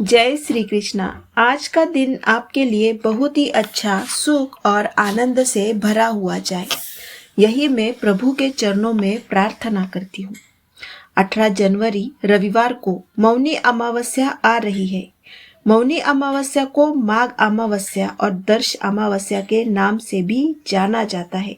जय श्री कृष्णा। आज का दिन आपके लिए बहुत ही अच्छा, सुख और आनंद से भरा हुआ जाए, यही मैं प्रभु के चरणों में प्रार्थना करती हूँ। 18 जनवरी रविवार को मौनी अमावस्या आ रही है। मौनी अमावस्या को माघ अमावस्या और दर्श अमावस्या के नाम से भी जाना जाता है।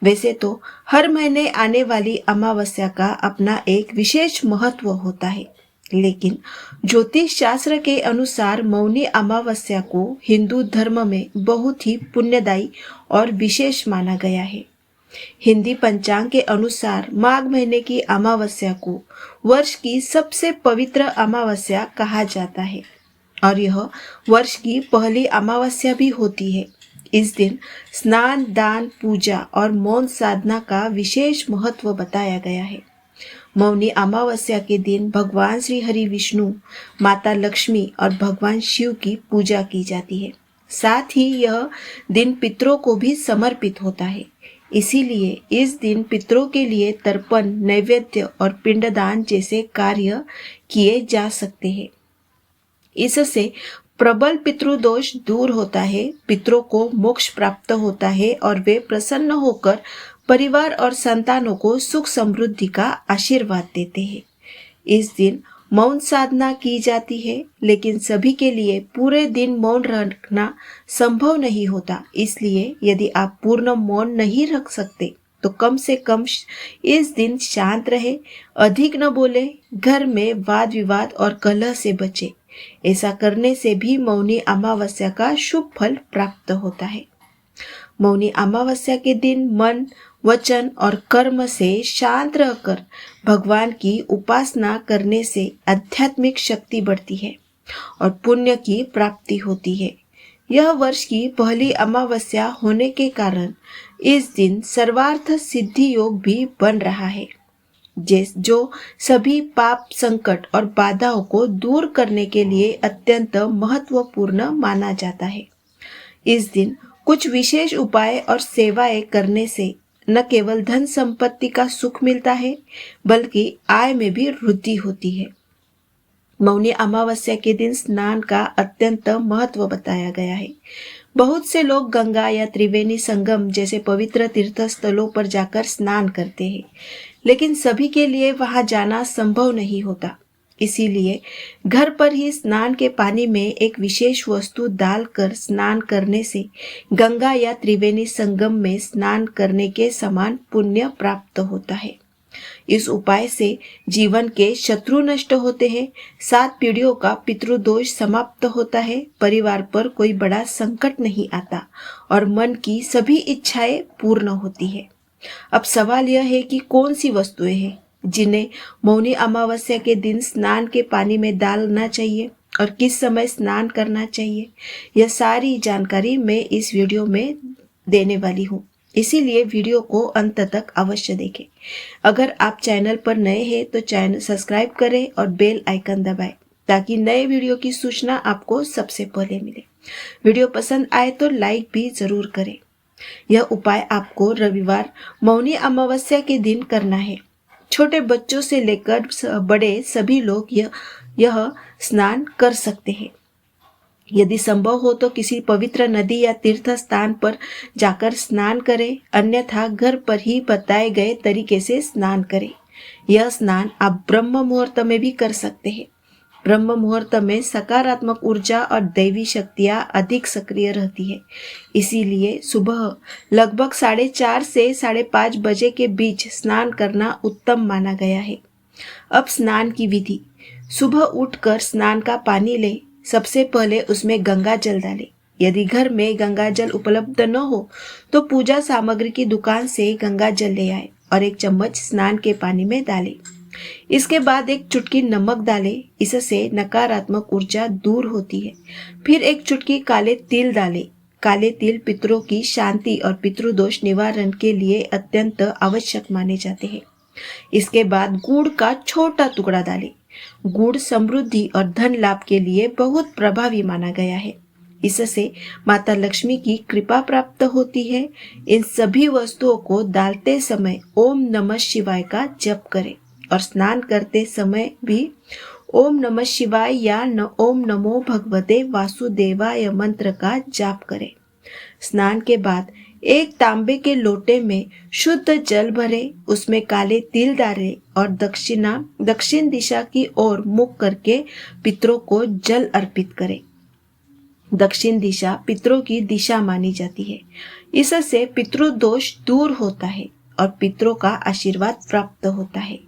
वैसे तो हर महीने आने वाली अमावस्या का अपना एक विशेष महत्व होता है, लेकिन ज्योतिष शास्त्र के अनुसार मौनी अमावस्या को हिंदू धर्म में बहुत ही पुण्यदायी और विशेष माना गया है। हिंदी पंचांग के अनुसार माघ महीने की अमावस्या को वर्ष की सबसे पवित्र अमावस्या कहा जाता है और यह वर्ष की पहली अमावस्या भी होती है। इस दिन स्नान, दान, पूजा और मौन साधना का विशेष महत्व बताया गया है। मौनी अमावस्या के दिन भगवान श्री हरि विष्णु, माता लक्ष्मी और भगवान शिव की पूजा की जाती है। साथ ही यह दिन पितरों को भी समर्पित होता है। इसीलिए इस दिन पितरों के लिए तर्पण, नैवेद्य और पिंडदान जैसे कार्य किए जा सकते हैं। इससे प्रबल पितृदोष दूर होता है, पितरों को मोक्ष प्राप्त होता है और वे प्रसन्न होकर परिवार और संतानों को सुख समृद्धि का आशीर्वाद देते हैं। इस दिन मौन साधना की जाती है, लेकिन सभी के लिए पूरे दिन मौन रखना संभव नहीं होता। इसलिए यदि आप पूर्ण मौन नहीं रख सकते तो कम से कम इस दिन शांत रहे, अधिक न बोले, घर में वाद विवाद और कलह से बचे। ऐसा करने से भी मौनी अमावस्या का शुभ फल प्राप्त होता है। मौनी अमावस्या के दिन मन, वचन और कर्म से शांत रहकर भगवान की उपासना करने से आध्यात्मिक शक्ति बढ़ती है और पुण्य की प्राप्ति होती है। यह वर्ष की पहली अमावस्या होने के कारण इस दिन सर्वार्थ सिद्धि योग भी बन रहा है, जो सभी पाप, संकट और बाधाओं को दूर करने के लिए अत्यंत महत्वपूर्ण माना जाता है। इस दिन कुछ विशेष उपाय और सेवाएं करने से न केवल धन संपत्ति का सुख मिलता है, बल्कि आय में भी वृद्धि होती है। मौनी अमावस्या के दिन स्नान का अत्यंत महत्व बताया गया है। बहुत से लोग गंगा या त्रिवेणी संगम जैसे पवित्र तीर्थ स्थलों पर जाकर स्नान करते हैं, लेकिन सभी के लिए वहां जाना संभव नहीं होता। इसीलिए घर पर ही स्नान के पानी में एक विशेष वस्तु डालकर स्नान करने से गंगा या त्रिवेणी संगम में स्नान करने के समान पुण्य प्राप्त होता है। इस उपाय से जीवन के शत्रु नष्ट होते हैं, 7 पीढ़ियों का पितृदोष समाप्त होता है, परिवार पर कोई बड़ा संकट नहीं आता और मन की सभी इच्छाएं पूर्ण होती है। अब सवाल यह है कि कौन सी वस्तुएं हैं जिन्हें मौनी अमावस्या के दिन स्नान के पानी में डालना चाहिए और किस समय स्नान करना चाहिए। यह सारी जानकारी मैं इस वीडियो में देने वाली हूँ, इसीलिए वीडियो को अंत तक अवश्य देखें। अगर आप चैनल पर नए हैं तो चैनल सब्सक्राइब करें और बेल आइकन दबाएं ताकि नए वीडियो की सूचना आपको सबसे पहले मिले। वीडियो पसंद आए तो लाइक भी जरूर करें। यह उपाय आपको रविवार मौनी अमावस्या के दिन करना है। छोटे बच्चों से लेकर बड़े सभी लोग यह स्नान कर सकते हैं। यदि संभव हो तो किसी पवित्र नदी या तीर्थ स्थान पर जाकर स्नान करें, अन्यथा घर पर ही बताए गए तरीके से स्नान करें। यह स्नान आप ब्रह्म मुहूर्त में भी कर सकते हैं। ब्रह्म मुहूर्त में सकारात्मक ऊर्जा और दैवी शक्तियां अधिक सक्रिय रहती है। इसीलिए सुबह लगभग 4:30 से 5:30 बजे के बीच स्नान करना उत्तम माना गया है। अब स्नान की विधि। सुबह उठकर स्नान का पानी लें। सबसे पहले उसमें गंगा जल डालें। यदि घर में गंगा जल उपलब्ध न हो तो पूजा सामग्री की दुकान से गंगा जल ले आए और 1 चम्मच स्नान के पानी में डालें। इसके बाद 1 चुटकी नमक डालें, इससे नकारात्मक ऊर्जा दूर होती है। फिर 1 चुटकी काले तिल डालें। काले तिल पितरों की शांति और पितृदोष निवारण के लिए अत्यंत आवश्यक माने जाते हैं। इसके बाद गुड़ का छोटा टुकड़ा डालें। गुड़ समृद्धि और धन लाभ के लिए बहुत प्रभावी माना गया है। इससे माता लक्ष्मी की कृपा प्राप्त होती है। इन सभी वस्तुओं को डालते समय ओम नमः शिवाय का जप करें और स्नान करते समय भी ओम नमः शिवाय या ओम नमो भगवते वासुदेवाय मंत्र का जाप करें। स्नान के बाद एक तांबे के लोटे में शुद्ध जल भरे, उसमें काले तिल डालें और दक्षिण दिशा की ओर मुख करके पितरों को जल अर्पित करें। दक्षिण दिशा पितरों की दिशा मानी जाती है। इससे पितृदोष दूर होता है और पितरों का आशीर्वाद प्राप्त होता है।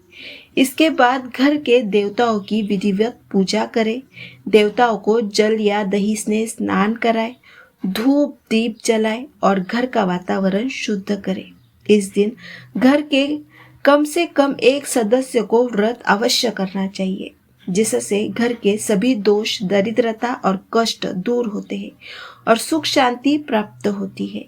इसके बाद घर के देवताओं की विधिवत पूजा करें। देवताओं को जल या दही से स्नान कराएं, धूप दीप जलाएं और घर का वातावरण शुद्ध करें। इस दिन घर के कम से कम एक सदस्य को व्रत अवश्य करना चाहिए, जिससे घर के सभी दोष, दरिद्रता और कष्ट दूर होते हैं और सुख शांति प्राप्त होती है।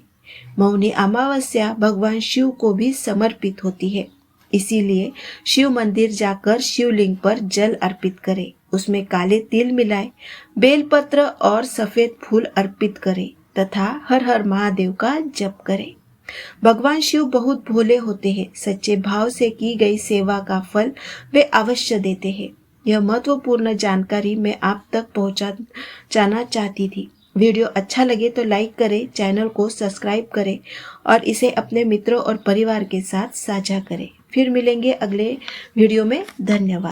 मौनी अमावस्या भगवान शिव को भी समर्पित होती है, इसीलिए शिव मंदिर जाकर शिवलिंग पर जल अर्पित करें, उसमें काले तिल मिलाएं, बेलपत्र और सफेद फूल अर्पित करें तथा हर हर महादेव का जप करें। भगवान शिव बहुत भोले होते हैं। सच्चे भाव से की गई सेवा का फल वे अवश्य देते हैं। यह महत्वपूर्ण जानकारी मैं आप तक पहुंचाना चाहती थी। वीडियो अच्छा लगे तो लाइक करें, चैनल को सब्सक्राइब करें और इसे अपने मित्रों और परिवार के साथ साझा करें। फिर मिलेंगे अगले वीडियो में। धन्यवाद।